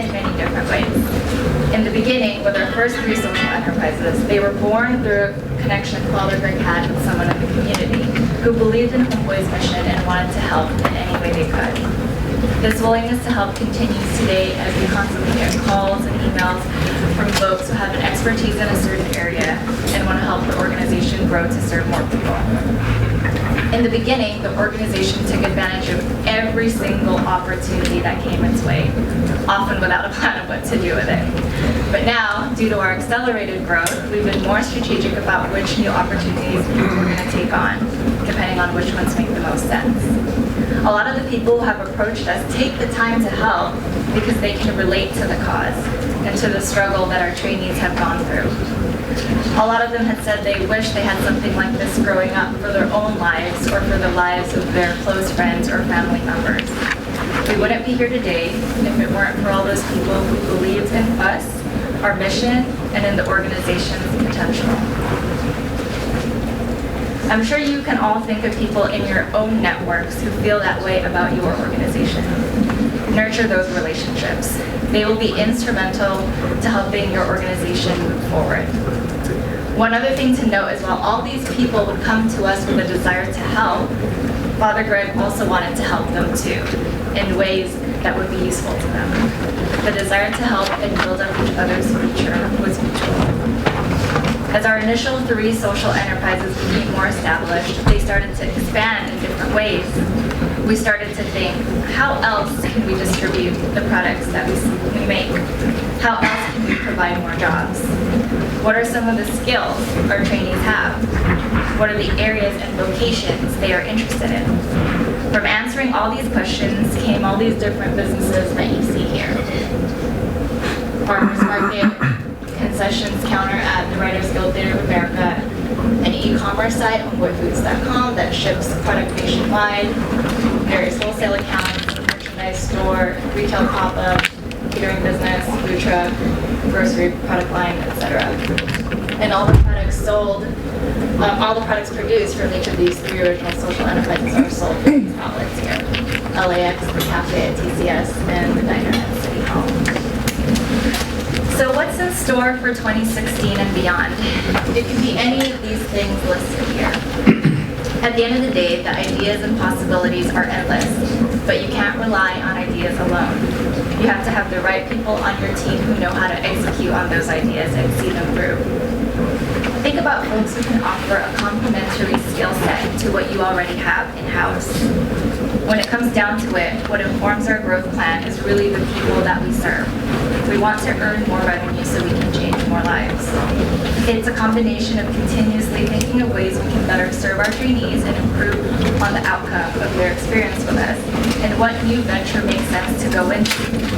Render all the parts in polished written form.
in many different ways. In the beginning, with our first 3 social enterprises, they were born through a connection Father Greg had with someone in the community who believed in Homeboy's mission and wanted to help in any way they could. This willingness to help continues today as we constantly get calls and emails from folks who have an expertise in a certain area and want to help the organization grow to serve more people. In the beginning, the organization took advantage of every single opportunity that came its way, often without a plan of what to do with it. But now, due to our accelerated growth, we've been more strategic about which new opportunities we're going to take on, depending on which ones make the most sense. A lot of the people who have approached us take the time to help because they can relate to the cause and to the struggle that our trainees have gone through. A lot of them had said they wish they had something like this growing up for their own lives or for the lives of their close friends or family members. We wouldn't be here today if it weren't for all those people who believed in us, our mission, and in the organization's potential. I'm sure you can all think of people in your own networks who feel that way about your organization. Nurture those relationships. They will be instrumental to helping your organization move forward. One other thing to note is while all these people would come to us with a desire to help, Father Greg also wanted to help them too, in ways that would be useful to them. The desire to help and build up each other's future was mutual. As our initial 3 social enterprises became more established, they started to expand in different ways. We started to think, how else can we distribute the products that we make? How else can we provide more jobs? What are some of the skills our trainees have? What are the areas and locations they are interested in? From answering all these questions came all these different businesses that you see here. Farmers Market, concessions counter at the Writers Guild Theater of America, an e-commerce site, homeboyfoods.com, that ships product nationwide, various wholesale accounts, merchandise store, retail pop-up, catering business, food truck, grocery product line, etc. And all the products sold, all the products produced from each of these 3 original social enterprises are sold from these outlets here. LAX, the cafe at TCS, and the diner at City Hall. So what's in store for 2016 and beyond? It could be any of these things listed here. At the end of the day, the ideas and possibilities are endless, but you can't rely on ideas alone. You have to have the right people on your team who know how to execute on those ideas and see them through. Think about folks who can offer a complementary skill set to what you already have in-house. When it comes down to it, what informs our growth plan is really the people that we serve. We want to earn more revenue so we can change more lives. It's a combination of continuously thinking of ways we can better serve our trainees and improve on the outcome of their experience with us, and what new venture makes sense to go into,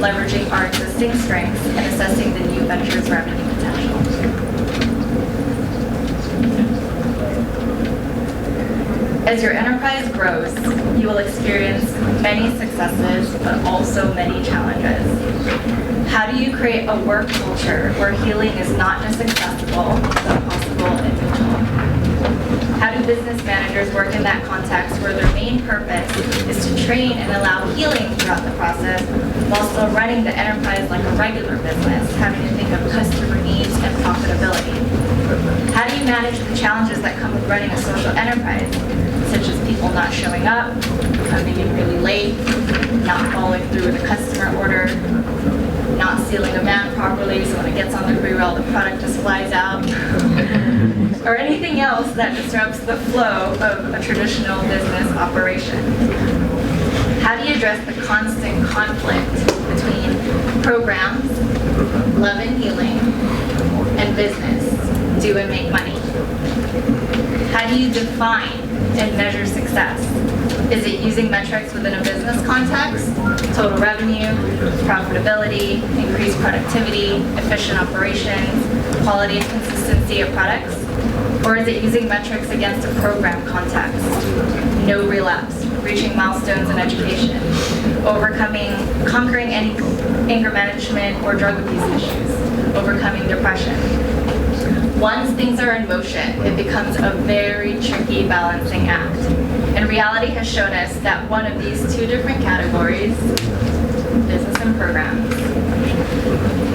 leveraging our existing strengths and assessing the new venture's revenue potential. As your enterprise grows, you will experience many successes, but also many challenges. How do you create a work culture where healing is not just accessible, but possible and mutual? How do business managers work in that context where their main purpose is to train and allow healing throughout the process while still running the enterprise like a regular business, having to think of customer needs and profitability? How do you manage the challenges that come with running a social enterprise, such as people not showing up, coming in really late, not following through with a customer order, not sealing a man properly so when it gets on the pre-roll the product just flies out, or anything else that disrupts the flow of a traditional business operation? How do you address the constant conflict between programs, love and healing, and business, do and make money? How do you define and measure success? Is it using metrics within a business context, total revenue, profitability, increased productivity, efficient operations, quality and consistency of products? Or is it using metrics against a program context? No relapse, reaching milestones in education, conquering any anger management or drug abuse issues, overcoming depression. Once things are in motion, it becomes a very tricky balancing act. And reality has shown us that one of these 2 different categories, business and programs,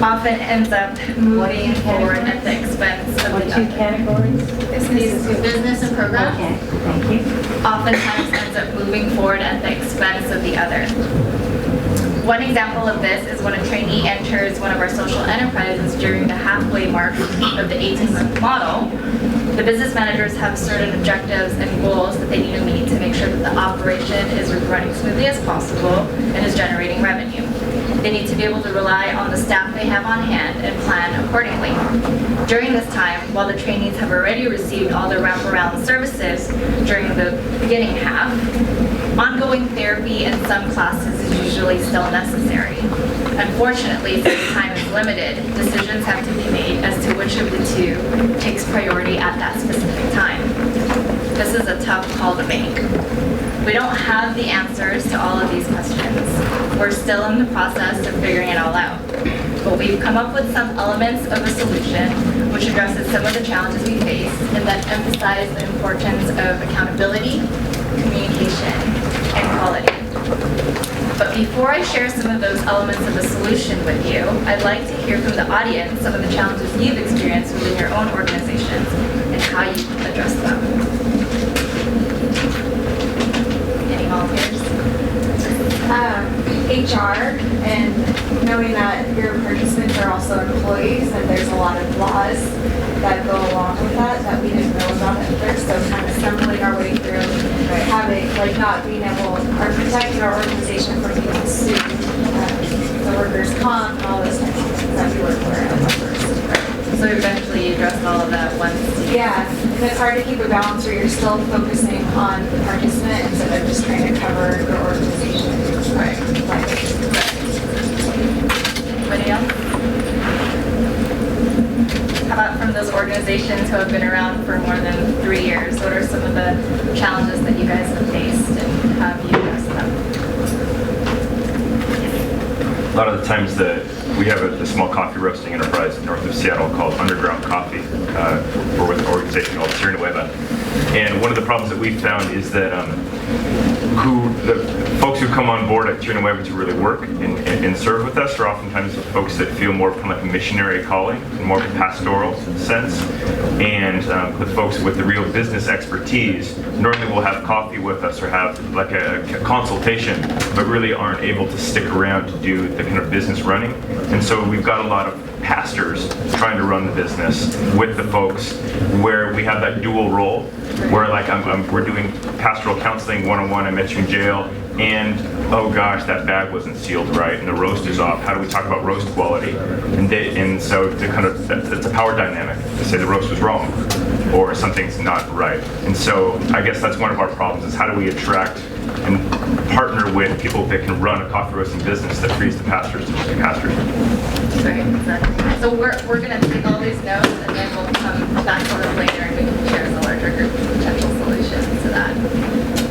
often ends up moving forward at the expense of the Two other. categories? Business and program Okay, thank you. oftentimes ends up moving forward at the expense of the other. One example of this is when a trainee enters one of our social enterprises during the halfway mark of the 18-month model. The business managers have certain objectives and goals that they need to meet to make sure that the operation is running smoothly as possible and is generating revenue. They need to be able to rely on the staff they have on hand and plan accordingly. During this time, while the trainees have already received all their wraparound services during the beginning half, ongoing therapy in some classes is usually still necessary. Unfortunately, since time is limited, decisions have to be made as to which of the two takes priority at that specific time. This is a tough call to make. We don't have the answers to all of these questions. We're still in the process of figuring it all out. But we've come up with some elements of a solution which addresses some of the challenges we face and that emphasize the importance of accountability, communication, and quality. But before I share some of those elements of the solution with you, I'd like to hear from the audience some of the challenges you've experienced within your own organizations and how you address them. Any volunteers? HR and knowing that your participants are also employees and there's a lot of laws that go along with that we didn't know about at first, so kind of stumbling our way through having, like, not being able, or protecting our organization from being sued, the workers' comp and all those kinds of things that we were aware of at first. So eventually you addressed all of that once. Yeah, and it's hard to keep a balance where you're still focusing on the participant instead of just trying to cover your organization. Right. Anybody else? How about from those organizations who have been around for more than 3 years? What are some of the challenges that you guys have faced and how have you addressed them? A lot of the times we have a small coffee roasting enterprise north of Seattle called Underground Coffee. We're with an organization called Tirnueva. And one of the problems that we found is that the folks who come on board at Tirnueva to really work and serve with us are oftentimes folks that feel more from like a missionary calling, in more of a pastoral sense. And the folks with the real business expertise normally will have coffee with us or have like a consultation, but really aren't able to stick around to do the kind of business running. And so we've got a lot of pastors trying to run the business with the folks where we have that dual role, where like we're doing pastoral counseling 101, I met you in jail, and oh gosh, that bag wasn't sealed right, and the roast is off. How do we talk about roast quality? And so to kind of, it's a power dynamic to say the roast was wrong, or something's not right. And so I guess that's one of our problems, is how do we attract and partner with people that can run a coffee roasting business that frees the pastors to be pastors. Right, exactly. So we're going to take all these notes and then we'll come back to them later and we can share as a larger group potential solutions to that.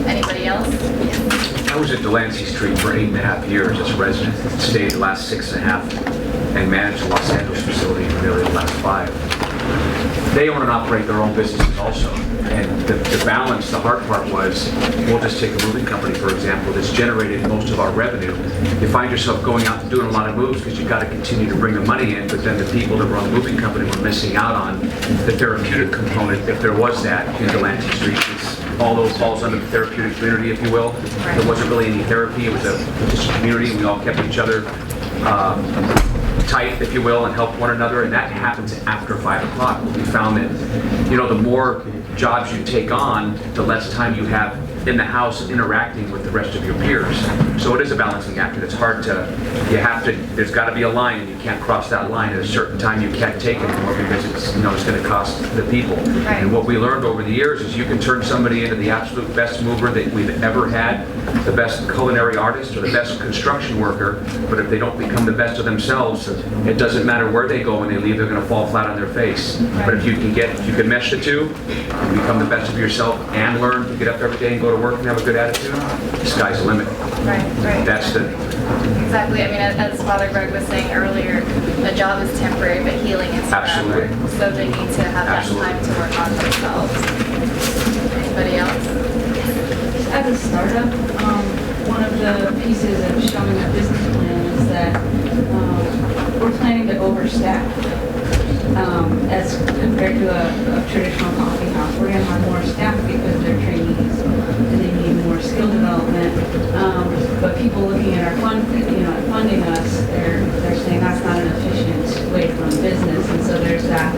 Anybody else? Yes. I was at Delancey Street for 8.5 years as a resident, stayed the last 6.5, and managed the Los Angeles facility for nearly the last 5. They own and operate their own businesses also. And the balance, the hard part was, we'll just take a moving company, for example, that's generated most of our revenue. You find yourself going out and doing a lot of moves because you've got to continue to bring the money in, but then the people that run the moving company were missing out on the therapeutic component, if there was that, in Delancey Street. All those falls under the therapeutic community, if you will. There wasn't really any therapy. It was just a community. We all kept each other tight, if you will, and helped one another, and that happens after 5 o'clock. We found that, the more jobs you take on, the less time you have in the house interacting with the rest of your peers. So it is a balancing act, and it's hard there's got to be a line, and you can't cross that line at a certain time. You can't take it anymore because it's going to cost the people. Right. And what we learned over the years is you can turn somebody into the absolute best mover that we've ever had, the best culinary artist or the best construction worker, but if they don't become the best of themselves, it doesn't matter where they go when they leave, they're going to fall flat on their face. Right. But if you can mesh the two, and become the best of yourself and learn to get up every day and go to work and have a good attitude, the sky's the limit. Right. That's Exactly. I mean, as Father Greg was saying earlier, a job is temporary, but healing is forever. Absolutely. So they need to have Absolutely. that time to work on themselves. Anybody else? As a startup, one one of the pieces of showing the business plan is that we're planning to overstaff as compared to a traditional coffee house. We're going to have more staff because they're trainees and they need more skill development. But people looking at our at funding us, they're saying that's not an efficient way to run business, and so there's that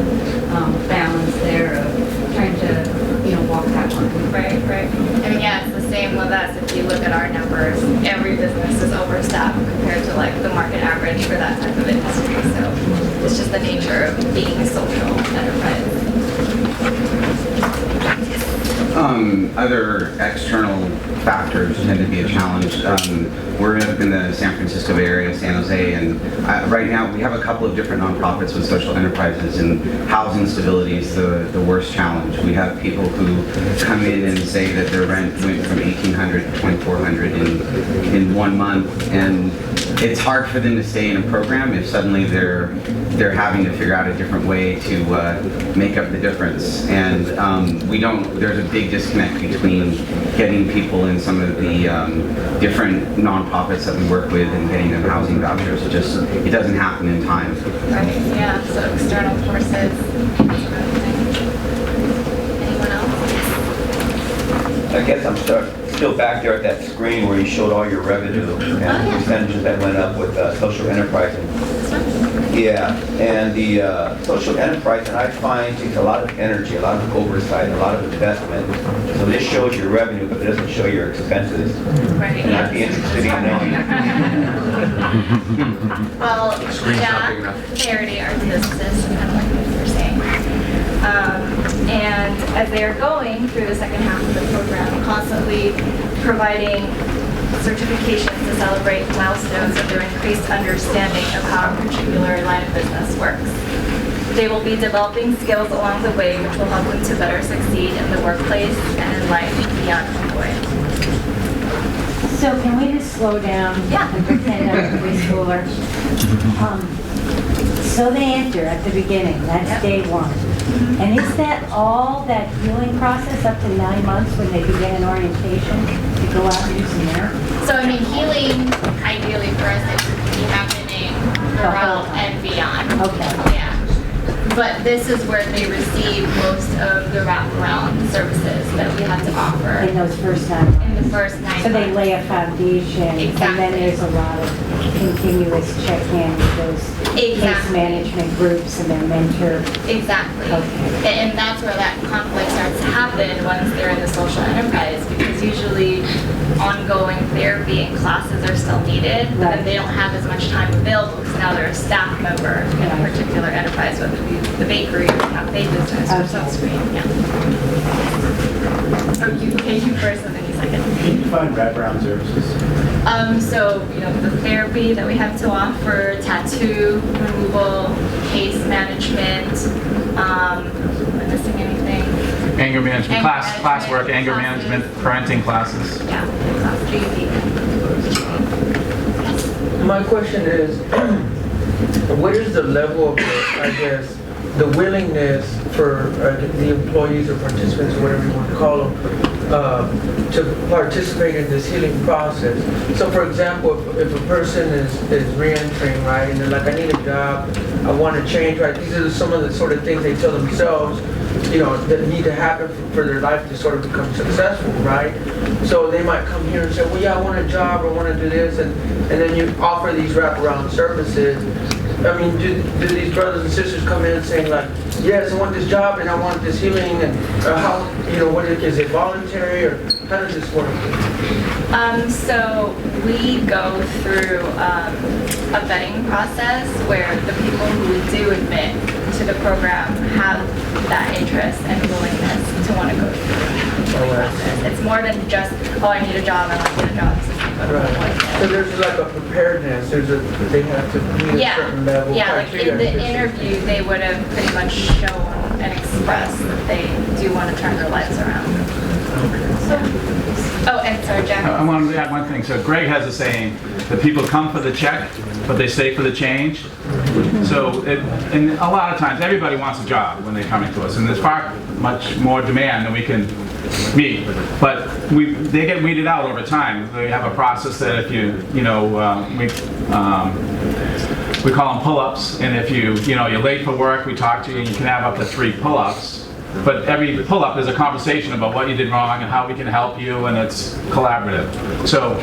balance there of trying to walk that line. Right. I mean, yeah, it's the same with us. If you look at our numbers, every business is overstaffed compared to like the market average for that type of industry. So it's just the nature of being a social enterprise. Other external factors tend to be a challenge. We're in the San Francisco Bay Area, San Jose, and right now we have a couple of different nonprofits with social enterprises, and housing stability is the worst challenge. We have people who come in and say that their rent went from $1,800 to $2,400 in 1 month, and it's hard for them to stay in a program if suddenly they're having to figure out a different way to make up the difference. And there's a big disconnect between getting people in some of the different nonprofits that we work with and getting them housing vouchers. It doesn't happen in time. Right, yeah, so external forces. Anyone else? I guess I'm still back there at that screen where you showed all your revenue and the percentages that went up with social enterprise. Yeah, and the social enterprise, and I find takes a lot of energy, a lot of oversight, a lot of investment. So this shows your revenue, but it doesn't show your expenses. Right. And I'd be interested in knowing. Well, Screen's not big yeah, enough. they already are businesses, kind of like what you were saying. And as they are going through the second half of the program, constantly providing certifications to celebrate milestones of their increased understanding of how a particular line of business works. They will be developing skills along the way which will help them to better succeed in the workplace and in life beyond Homeboy. So can we just slow down Yeah. and pretend I'm a preschooler? So they enter at the beginning, that's Yep. day one. And is that all that healing process up to 9 months when they begin an orientation to go out and do some work? So I mean, healing ideally for us it would be happening throughout and beyond. Okay. Yeah. But this is where they receive most of the wraparound services that we have to offer In those first 9 months? in the first 9 So they months. lay a foundation, and Exactly. then there's a lot of continuous check-in with those case Exactly. management groups and their mentor. Exactly. Okay. And that's where that conflict starts to happen once they're in the social enterprise, because usually ongoing therapy and classes are still needed, but then Right. they don't have as much time available because now they're a staff member in a Right. particular enterprise, whether it be the bakery or cafe business or Okay. sunscreen. Yeah. Oh, you first and then you second. Can you define wraparound services? So, the therapy that we have to offer, tattoo removal, case management, am I missing anything? Anger management, Anger class work, management, anger classes. management, parenting classes. Yeah, class GP. My question is, what is the level of, the willingness for the employees or participants, or whatever you want to call them, to participate in this healing process? So for example, if a person is re-entering, right, and they're like, I need a job, I want to change, right, these are some of the sort of things they tell themselves, that need to happen for their life to sort of become successful, right? So they might come here and say, well, yeah, I want a job, I want to do this, and then you offer these wraparound services. I mean, do these brothers and sisters come in saying like, yes, I want this job and I want this healing, and how, is it voluntary, or how does this work? So we go through a vetting process where the people who do admit to the program have that interest and willingness to want to go through the process. It's more than just, oh, I need a job, I want to get a job. So you go to Right. So the there's like a preparedness, they have to meet a certain level. Yeah, like in the criteria. interview, they would have pretty much shown and expressed that they do want to turn their lives around. Oh, and sorry, Jack. I want to add one thing. So Greg has a saying that people come for the check, but they stay for the change. So, and a lot of times, everybody wants a job when they're coming to us, and there's far much more demand than we can meet. But they get weeded out over time. We have a process that if we call them pull-ups, and if you're late for work, we talk to you, and you can have up to 3 pull-ups. But every pull-up is a conversation about what you did wrong and how we can help you, and it's collaborative. So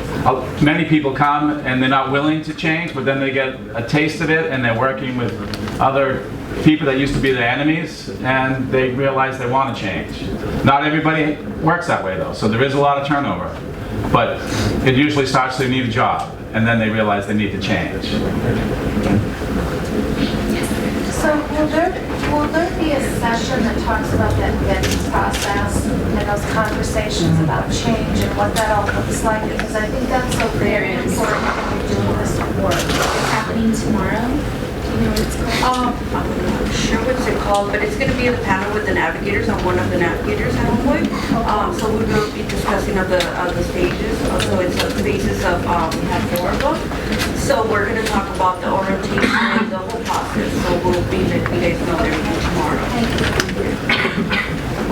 many people come and they're not willing to change, but then they get a taste of it and they're working with other people that used to be their enemies, and they realize they want to change. Not everybody works that way though, so there is a lot of turnover. But it usually starts they need a job, and then they realize they need to change. So will there be a session that talks about that vetting process and those conversations about change and what that all looks like? Because I think that's so very important when you're doing this work. It's happening tomorrow. Do you know what it's called? I'm not sure what's it called, but it's going to be in the panel with the navigators. I'm one of the navigators at Homeboy. So we're going to be discussing of the stages. So it's the phases of, we have 4 of them. So we're going to talk about the orientation and the whole process. So we'll be letting you guys know everything tomorrow.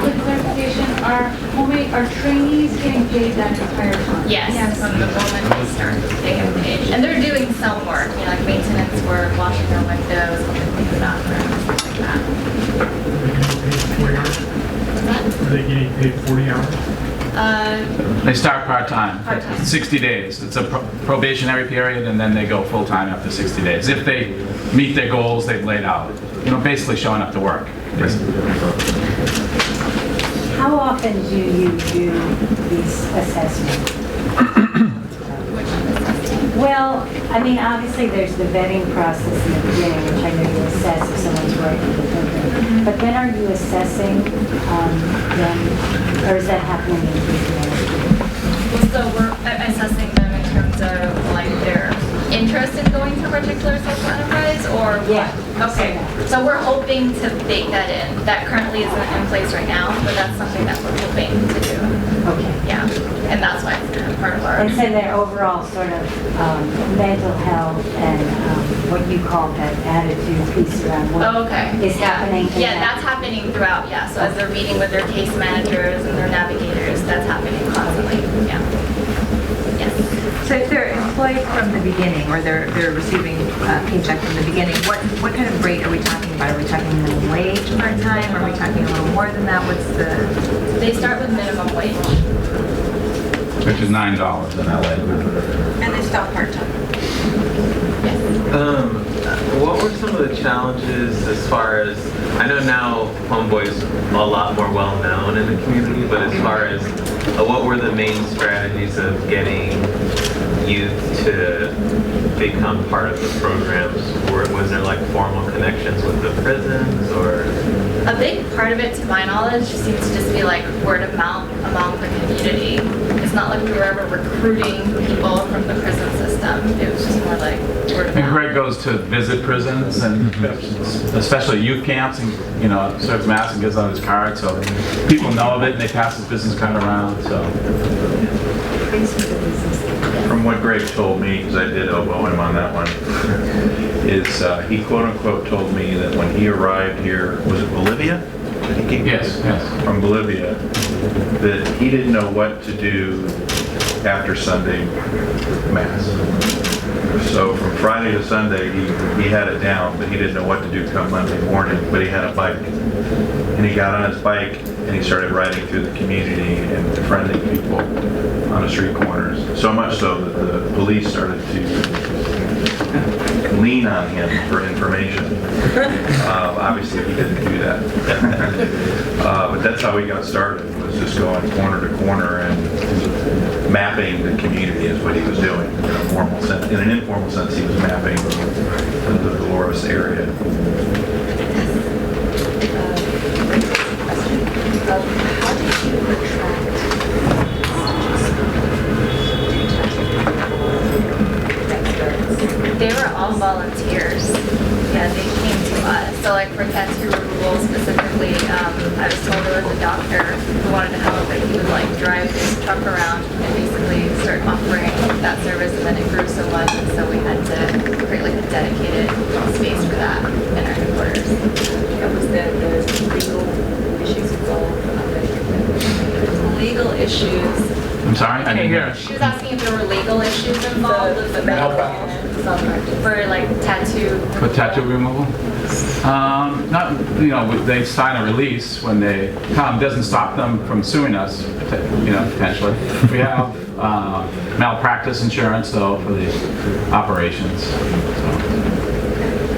Quick clarification, are trainees getting paid that entire time? Yes, from the moment they start, they get paid. And they're doing some work, like maintenance work, washing their windows, cleaning the bathroom, stuff like that. Are they getting paid 40 hours? They start part-time, Part-time. 60 days. It's a probationary period, and then they go full-time after 60 days. If they meet their goals they've laid out. Basically showing up to work. How often do you do these assessments? Well, I mean, obviously there's the vetting process in the beginning, which I know you assess if someone's working with them. But then are you assessing them, or is that happening in the So we're assessing them in terms of like their interest in going to a particular social enterprise, or what? Yeah. Okay, so we're hoping to bake that in. That currently isn't in place right now, but that's something that we're hoping to do. Okay. Yeah, and that's why it's kind of part of our. And so their overall sort of mental health and what you call that attitude piece around what Oh, okay. is happening. in Yeah, that- that's happening throughout, yeah. So as they're meeting with their case managers and their navigators, that's happening constantly, yeah. Yes. So if they're employed from the beginning, or they're receiving a paycheck from the beginning, what kind of rate are we talking about? Are we talking minimum wage part-time? Are we talking a little more than that? What's the... They start with minimum wage. Which is $9 in LA. And they stop part-time. What were some of the challenges as far as, I know now Homeboy's a lot more well-known in the community, but as far as what were the main strategies of getting youth to become part of the programs? Was there like formal connections with the prisons, or? A big part of it, to my knowledge, seems to just be like word of mouth among the community. It's not like we were ever recruiting people from the prison system. It was just more like word of And mouth. Greg goes to visit prisons, and especially youth camps, and serves mass and gives out his card, so people know of it and they pass his business card around. So From what Greg told me, because I did oboe him on that one, is he quote unquote told me that when he arrived here, was it Bolivia? That he came yes. from Bolivia, that he didn't know what to do after Sunday Mass. So from Friday to Sunday, he had it down, but he didn't know what to do come Monday morning, but he had a bike. And he got on his bike and he started riding through the community and befriending people on the street corners. So much so that the police started to lean on him for information. Obviously he didn't do that. But that's how he got started, was just going corner to corner and mapping the community is what he was doing in a formal sense. In an informal sense, he was mapping the Dolores area. How did you attract They were all volunteers. Yeah, they came to us. So like for tattoo removal specifically, I was told there was a doctor who wanted to help, but he would like drive his truck around and basically start offering that service, and then it grew so much, and so we had to create like a dedicated space for that in our headquarters. What was the legal issues involved? legal issues. I'm sorry, I didn't hear. She was asking if there were legal issues involved with the malpractice for like tattoo. For tattoo removal? Not, you know, they sign a release when they come. Doesn't stop them from suing us, you know, potentially. We have malpractice insurance though for the operations.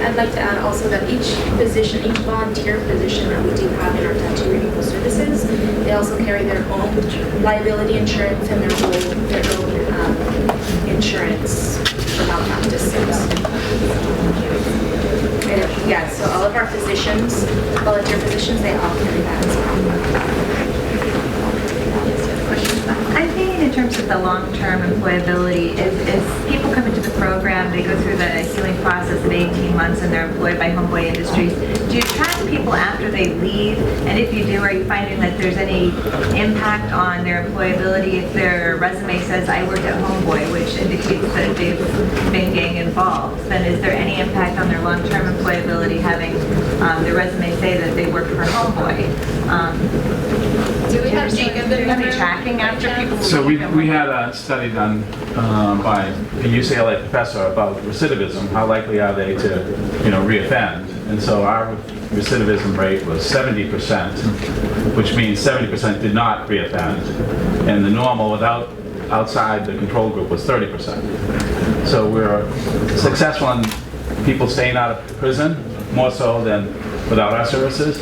I'd like to add also that each position, each volunteer position that we do have in our tattoo removal services, they also carry their own liability insurance and their own insurance for malpractice suits. And yeah, so all of our positions, volunteer positions, they all carry that as well. I'm thinking in terms of the long-term employability, as people come into the program, they go through the healing process of 18 months and they're employed by Homeboy Industries. Do you track people after they leave? And if you do, are you finding that there's any impact on their employability if their resume says, I worked at Homeboy, which indicates that they've been gang involved? Then is there any impact on their long-term employability having their resume say that they worked for Homeboy? Do we have Jacob in Are they tracking after people? So we had a study done by a UCLA professor about recidivism. How likely are they to, you know, reoffend? And so our recidivism rate was 70%, which means 70% did not reoffend, and the normal without outside the control group was 30%. So we're successful in people staying out of prison more so than without our services,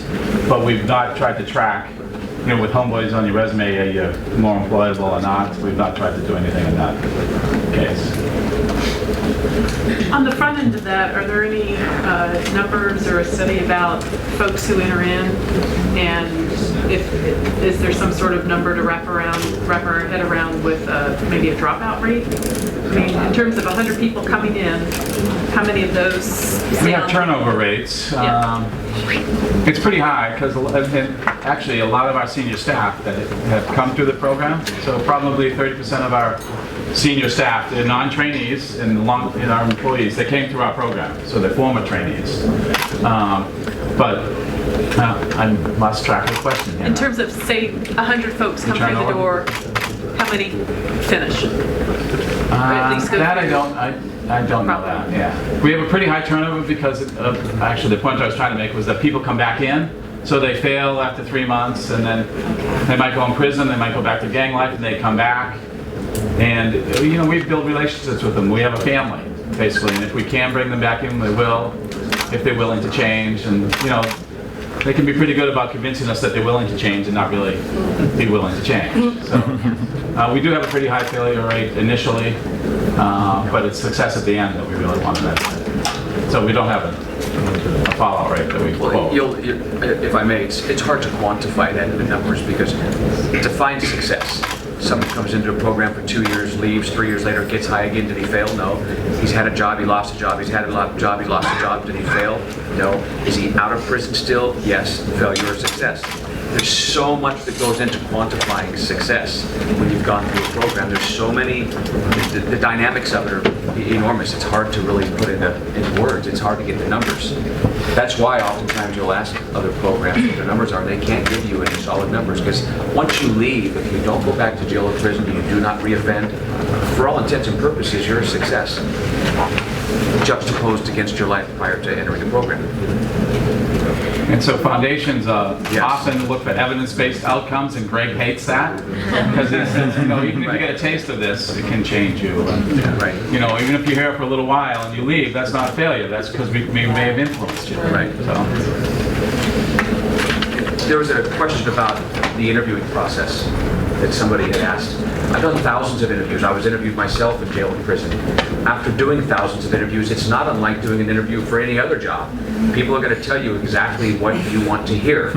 but we've not tried to track. You know, with Homeboys on your resume, are you more employable or not? We've not tried to do anything in that case. On the front end of that, are there any numbers or a study about folks who enter in, and is there some sort of number to wrap our head around with maybe a dropout rate? I mean, in terms of 100 people coming in, how many of those? We have turnover rates. Yeah. It's pretty high because actually a lot of our senior staff that have come through the program, so probably 30% of our senior staff, they're non-trainees and our employees, they came through our program, so they're former trainees. I lost track of the question here. In terms of, say, 100 folks come through the door, how many finish? Or at least go that through? I don't know that, yeah. We have a pretty high turnover because actually the point I was trying to make was that people come back in, so they fail after 3 months, and then they might go in prison, they might go back to gang life, and they come back. And, you know, we build relationships with them. We have a family, basically, and if we can bring them back in, we will, if they're willing to change. And, you know, they can be pretty good about convincing us that they're willing to change and not really be willing to change. So we do have a pretty high failure rate initially, but it's success at the end that we really want to measure. So we don't have a fallout rate that we quote. If I may, it's hard to quantify that in the numbers because to find success, someone comes into a program for 2 years, leaves, 3 years later, gets high again. Did he fail? No. He's had a job, he lost a job. He's had a job, he lost a job. Did he fail? No. Is he out of prison still? Yes. Failure or success. There's so much that goes into quantifying success when you've gone through a program. There's so many, the dynamics of it are enormous. It's hard to really put into words. It's hard to get the numbers. That's why oftentimes you'll ask other programs what the numbers are. They can't give you any solid numbers because once you leave, if you don't go back to jail or prison, you do not reoffend, for all intents and purposes, you're a success, juxtaposed against your life prior to entering the program. And so foundations often look for evidence-based outcomes, and Greg hates that because you know, even if you get a taste of this, it can change you. And, Right. you know, even if you're here for a little while and you leave, that's not a failure. That's because we may have influenced you. Right. So. There was a question about the interviewing process that somebody had asked. I've done thousands of interviews. I was interviewed myself in jail and prison. After doing thousands of interviews, it's not unlike doing an interview for any other job. People are going to tell you exactly what you want to hear.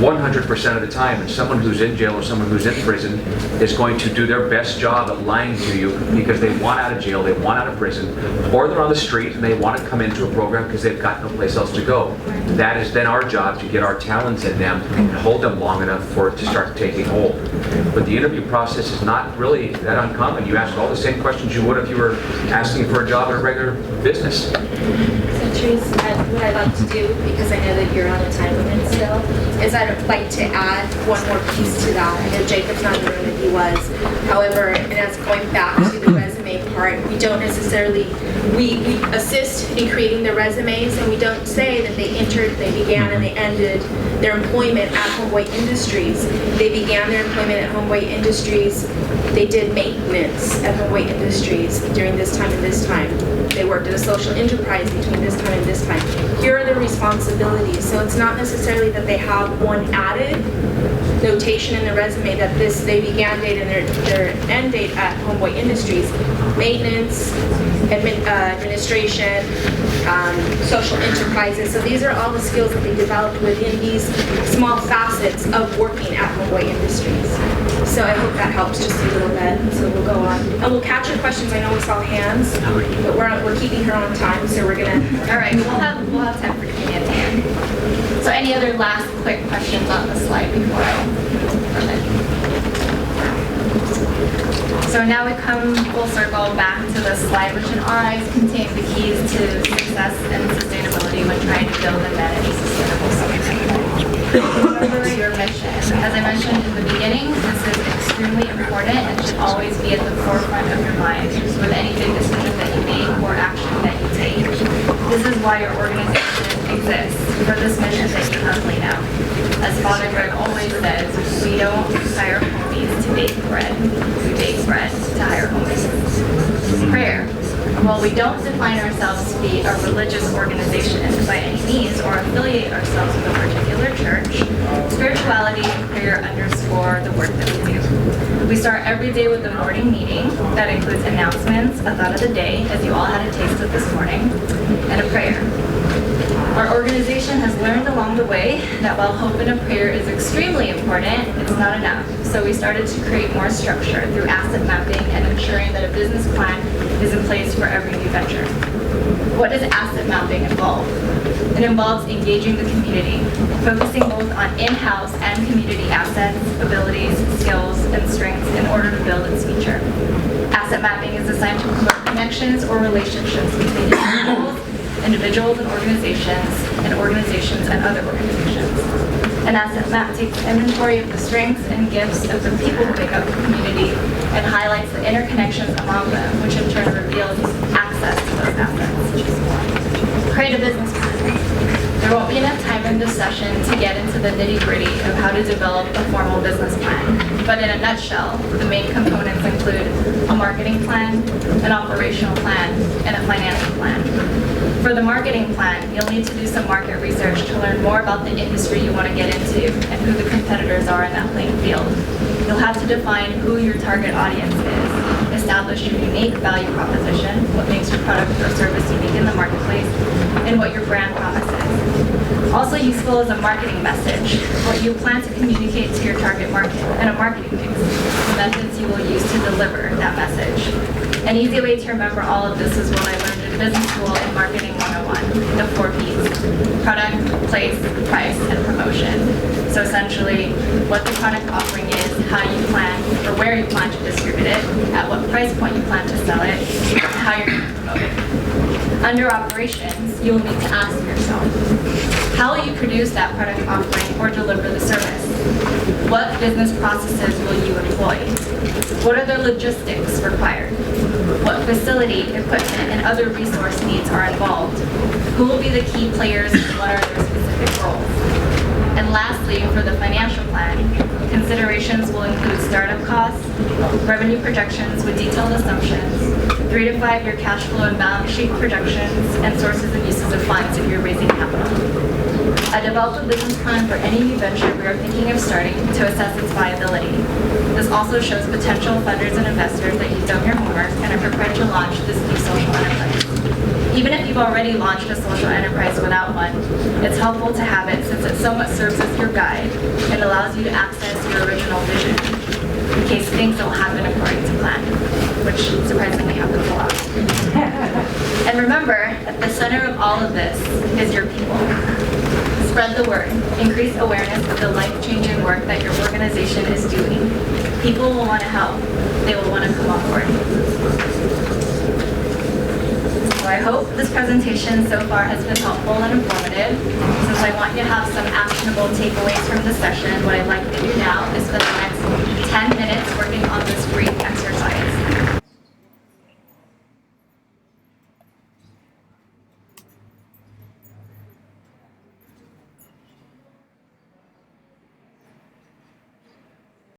100% of the time, and someone who's in jail or someone who's in prison is going to do their best job at lying to you because they want out of jail, they want out of prison, or they're on the street and they want to come into a program because they've got no place else to go. That is then our job to get our talents in them and hold them long enough for it to start taking hold. But the interview process is not really that uncommon. You ask all the same questions you would if you were asking for a job in a regular business. So Therese, what I'd love to do, because I know that you're on a time limit still, is I'd I'd like to add one more piece to that. I know Jacob's not in the room and he was. However, and as going back to the resume part, we don't necessarily, we assist in creating the resumes, and we don't say that they began and they ended their employment at Homeboy Industries. They began their employment at Homeboy Industries. They did maintenance at Homeboy Industries during this time and this time. They worked at a social enterprise between this time and this time. Here are the responsibilities. So it's not necessarily that they have one added notation in the resume that they began date and their end date at Homeboy Industries. Maintenance, administration, social enterprises. So these are all the skills that they developed within these small facets of working at Homeboy Industries. So I hope that helps just a little bit. So we'll go on. And we'll catch your questions. I know we saw hands, but we're keeping her on time, so we're gonna. All right, we'll have time for Q&A at the end. So any other last quick questions on the slide before I move further? So now we come full circle back to the slide, which in our eyes contains the keys to success and sustainability when trying to build and manage a sustainable supply. Remember your mission. As I mentioned in the beginning, this is extremely important and should always be at the forefront of your mind with any big decision that you make or action that you take. This is why your organization exists, for this mission that you have laid out. As Father Greg always says, we don't hire homies to bake bread. We bake bread to hire homies. Prayer. While we don't define ourselves to be a religious organization by any means or affiliate ourselves with a particular church, spirituality and prayer underscore the work that we do. We start every day with a morning meeting that includes announcements, a thought of the day, as you all had a taste of this morning, and a prayer. Our organization has learned along the way that while hope and a prayer is extremely important, it's not enough. So we started to create more structure through asset mapping and ensuring that a business plan is in place for every new venture. What does asset mapping involve? It involves engaging the community, focusing both on in-house and community assets, abilities, skills, and strengths in order to build its future. Asset mapping is designed to promote connections or relationships between individuals and organizations and other organizations. An asset map takes inventory of the strengths and gifts of the people who make up the community and highlights the interconnections among them, which in turn reveals access to those assets. Create a business plan. There won't be enough time in this session to get into the nitty-gritty of how to develop a formal business plan, but in a nutshell, the main components include a marketing plan, an operational plan, and a financial plan. For the marketing plan, you'll need to do some market research to learn more about the industry you want to get into and who the competitors are in that playing field. You'll have to define who your target audience is, establish your unique value proposition, what makes your product or service unique in the marketplace, and what your brand promise is. Also useful is a marketing message, what you plan to communicate to your target market, and a marketing mix, the methods you will use to deliver that message. An easy way to remember all of this is what I learned in business school in Marketing 101, the 4 Ps: product, place, price, and promotion. So essentially, what the product offering is, how you plan, or where you plan to distribute it, at what price point you plan to sell it, and how you're going to promote it. Under operations, you'll need to ask yourself, how will you produce that product offering or deliver the service? What business processes will you employ? What are the logistics required? What facility, equipment, and other resource needs are involved? Who will be the key players and what are their specific roles? And lastly, for the financial plan, considerations will include startup costs, revenue projections with detailed assumptions, 3 to 5 year cash flow and balance sheet projections, and sources and uses of funds if you're raising capital. I developed a business plan for any new venture we are thinking of starting to assess its viability. This also shows potential funders and investors that you've done your homework and are prepared to launch this new social enterprise. Even if you've already launched a social enterprise without one, it's helpful to have it since it somewhat serves as your guide and allows you to access your original vision in case things don't happen according to plan, which surprisingly happens a lot. And remember, at the center of all of this is your people. Spread the word. Increase awareness of the life-changing work that your organization is doing. People will want to help. They will want to come on board. So I I hope this presentation so far has been helpful and informative. Since I want you to have some actionable takeaways from the session, what I'd like you to do now is spend the next 10 minutes working on this brief